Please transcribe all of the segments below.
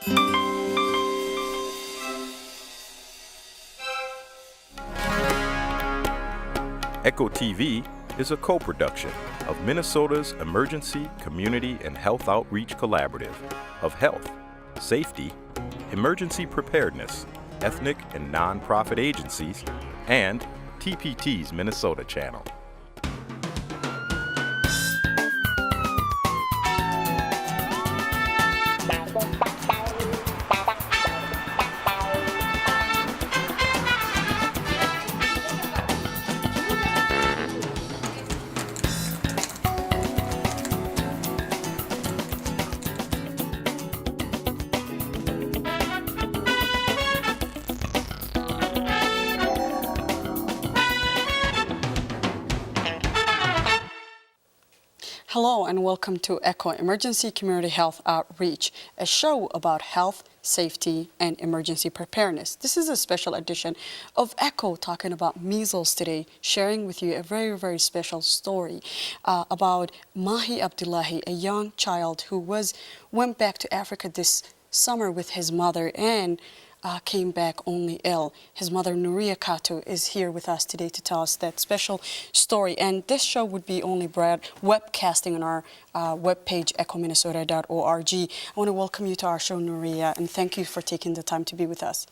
Echo TV is a co-production of Minnesota's Emergency, Community, and Health Outreach Collaborative of Health, Safety, Emergency Preparedness, Ethnic and Nonprofit Agencies, and TPT's Minnesota channel. Hello and welcome to ECHO Emergency Community Health Outreach, a show about health, safety, and emergency preparedness. This is a special edition of ECHO talking about measles today, sharing with you a very, very special story about Mahi Abdullahi, a young child who went back to Africa this summer with his mother and came back only ill. His mother, Nuria Kato, is here with us today to tell us that special story. And this show would be only webcasting on our webpage, echominnesota.org. I want to welcome you to our show, Nuria, and thank you for taking the time to be with us.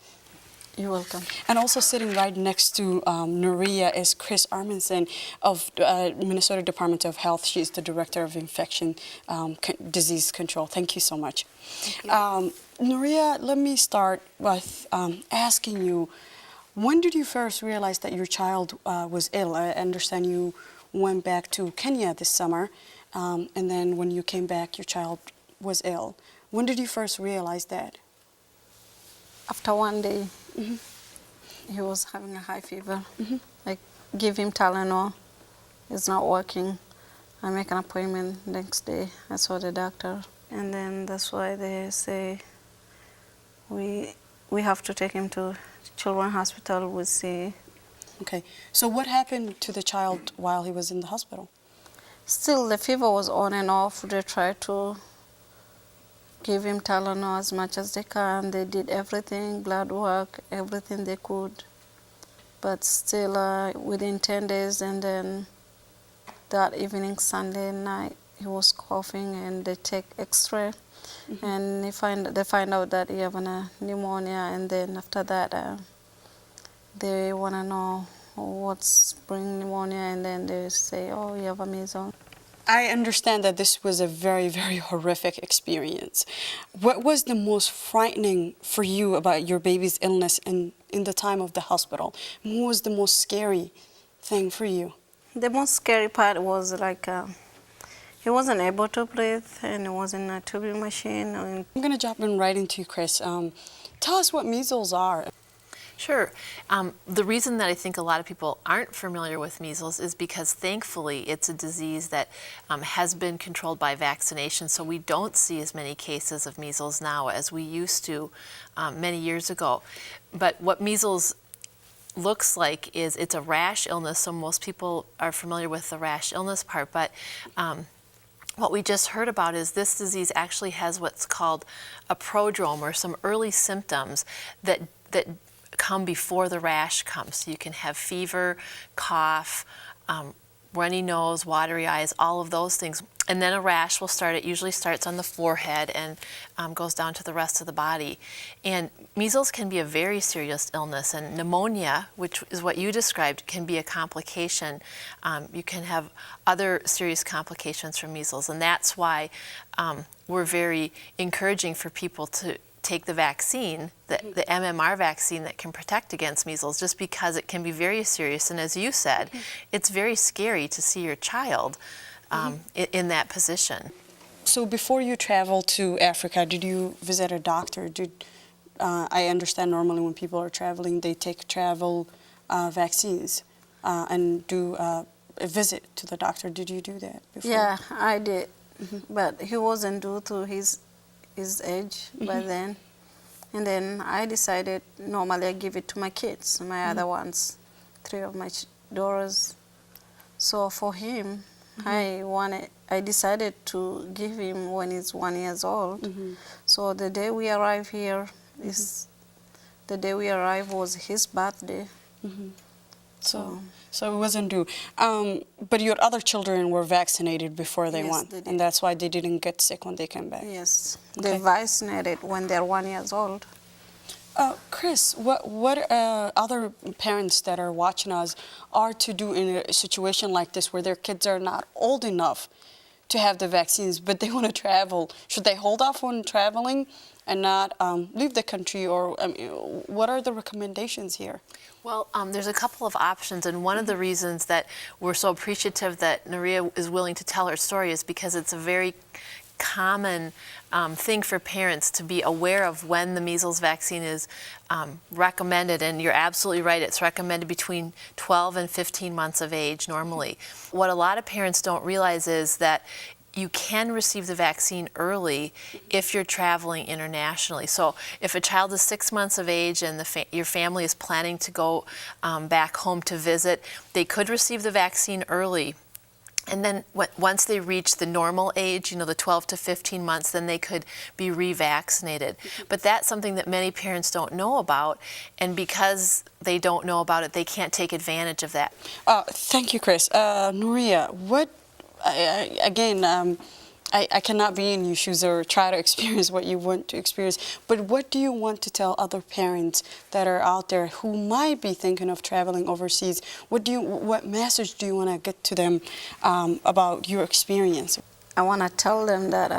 You're welcome. And also sitting right next to Nuria is Chris Arminson of Minnesota Department of Health. She's the Director of Infection Disease Control. Thank you so much. Nuria, let me start with asking you, when did you first realize that your child was ill? I understand you went back to Kenya this summer, and then when you came back, your child was ill. When did you first realize that? After one day, Mm-hmm. he was having a high fever. Mm-hmm. I give him Tylenol. It's not working. I make an appointment next day. I saw the doctor. And then that's why they say we have to take him to Children's Hospital with C. Okay. So what happened to the child while he was in the hospital? Still, the fever was on and off. They tried to give him Tylenol as much as they can. They did everything, blood work, everything they could. But still, within 10 days, and then that evening, Sunday night, he was coughing, and they take X-ray, and they find out that he have a pneumonia, and then after that, they want to know what's bringing pneumonia, and then they say, oh, you have a measles. I understand that this was a very, very horrific experience. What was the most frightening for you about your baby's illness in the time of the hospital? What was the most scary thing for you? The most scary part was like he wasn't able to breathe, and he was in a tubing machine. I'm going to jump in right into you, Chris. Tell us what measles are. Sure. The reason that I think a lot of people aren't familiar with measles is because thankfully it's a disease that has been controlled by vaccination, so we don't see as many cases of measles now as we used to many years ago. But what measles looks like is it's a rash illness, so most people are familiar with the rash illness part, but what we just heard about is this disease actually has what's called a prodrome, or some early symptoms that come before the rash comes. So you can have fever, cough, runny nose, watery eyes, all of those things. And then a rash will start. It usually starts on the forehead and goes down to the rest of the body. And measles can be a very serious illness, and pneumonia, which is what you described, can be a complication. You can have other serious complications from measles, and that's why we're very encouraging for people to take the vaccine, the MMR vaccine that can protect against measles, just because it can be very serious. And as you said, it's very scary to see your child in that position. So before you traveled to Africa, did you visit a doctor? I understand normally when people are traveling, they take travel vaccines and do a visit to the doctor. Did you do that before? Yeah, I did. But he wasn't due to his age by then. And then I decided normally I give it to my kids, my other ones, 3 of my daughters. So for him, I decided to give him when he's 1 year old. So the day we arrived here is the day we arrived was his birthday. So it wasn't due. But your other children were vaccinated before they Yes, went, they did. and that's why they didn't get sick when they came back. Yes, Okay. they vaccinated when they're 1 year old. Chris, what other parents that are watching us are to do in a situation like this where their kids are not old enough to have the vaccines, but they want to travel? Should they hold off on traveling and not leave the country, or what are the recommendations here? Well, there's a couple of options, and one of the reasons that we're so appreciative that Nuria is willing to tell her story is because it's a very common thing for parents to be aware of when the measles vaccine is recommended. And you're absolutely right, it's recommended between 12 and 15 months of age normally. What a lot of parents don't realize is that you can receive the vaccine early if you're traveling internationally. So if a child is 6 months of age and your family is planning to go back home to visit, they could receive the vaccine early. And then once they reach the normal age, the 12 to 15 months, then they could be revaccinated. But that's something that many parents don't know about, and because they don't know about it, they can't take advantage of that. Thank you, Chris. Nuria, I cannot be in your shoes or try to experience what you want to experience, but what do you want to tell other parents that are out there who might be thinking of traveling overseas? What message do you want to get to them about your experience? I want to tell them that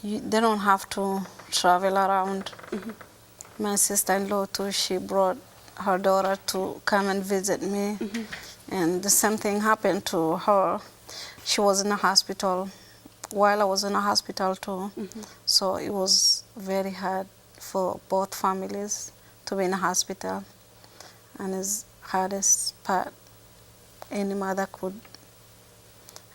they don't have to travel around. My sister-in-law too, she brought her daughter to come and visit me, and the same thing happened to her. She was in a hospital while I was in a hospital too. So it was very hard for both families to be in a hospital, and it's hardest part any mother could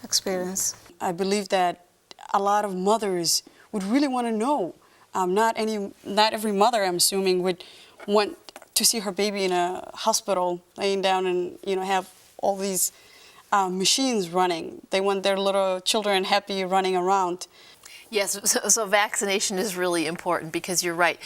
experience. I believe that a lot of mothers would really want to know. Not every mother, I'm assuming, would want to see her baby in a hospital laying down and have all these machines running. They want their little children happy running around. Yes, so vaccination is really important because you're right.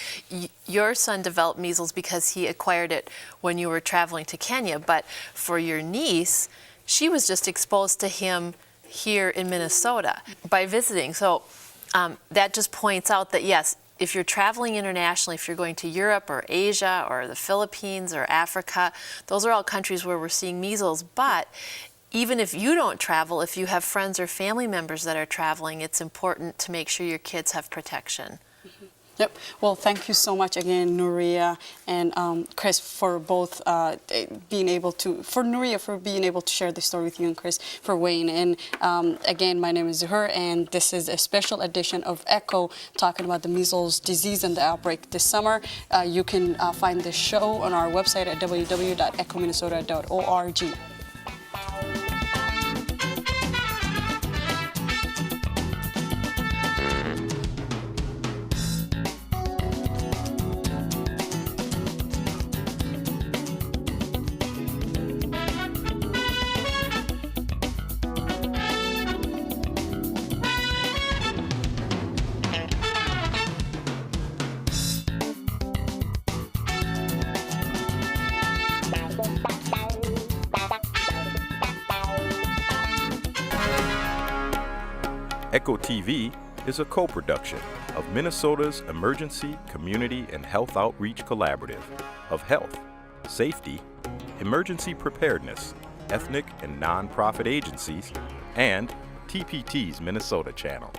Your son developed measles because he acquired it when you were traveling to Kenya, but for your niece, she was just exposed to him here in Minnesota by visiting. So that just points out that yes, if you're traveling internationally, if you're going to Europe or Asia or the Philippines or Africa, those are all countries where we're seeing measles. But even if you don't travel, if you have friends or family members that are traveling, it's important to make sure your kids have protection. Yep. Well, thank you so much again, Nuria and Chris, for both Nuria for being able to share the story with you, and Chris for weighing in. Again, my name is Zuhur, and this is a special edition of ECHO talking about the measles disease and the outbreak this summer. You can find this show on our website at www.echominnesota.org. ECHO TV is a co-production of Minnesota's Emergency, Community, and Health Outreach Collaborative of Health, Safety, Emergency Preparedness, Ethnic and Nonprofit Agencies, and TPT's Minnesota Channel.